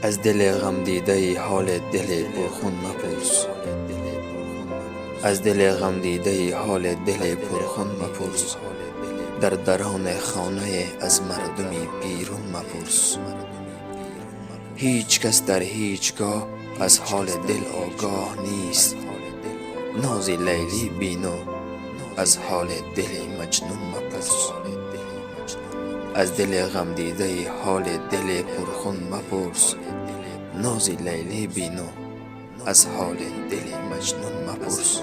از دل غم دیده حال دل پرخون مپرس. از دل غم دیده حال دل پرخون مپرس. در درون خانه از مردمی بیرون مپرس. هیچ کس در هیچگاه از حال دل آگاه نیست. ناز لیلی بینو از حال دل مجنون مپرس. از دل غم دیده حال دل پرخون مپرس. ناز لیلی بینو از حال دل مجنون مپرس.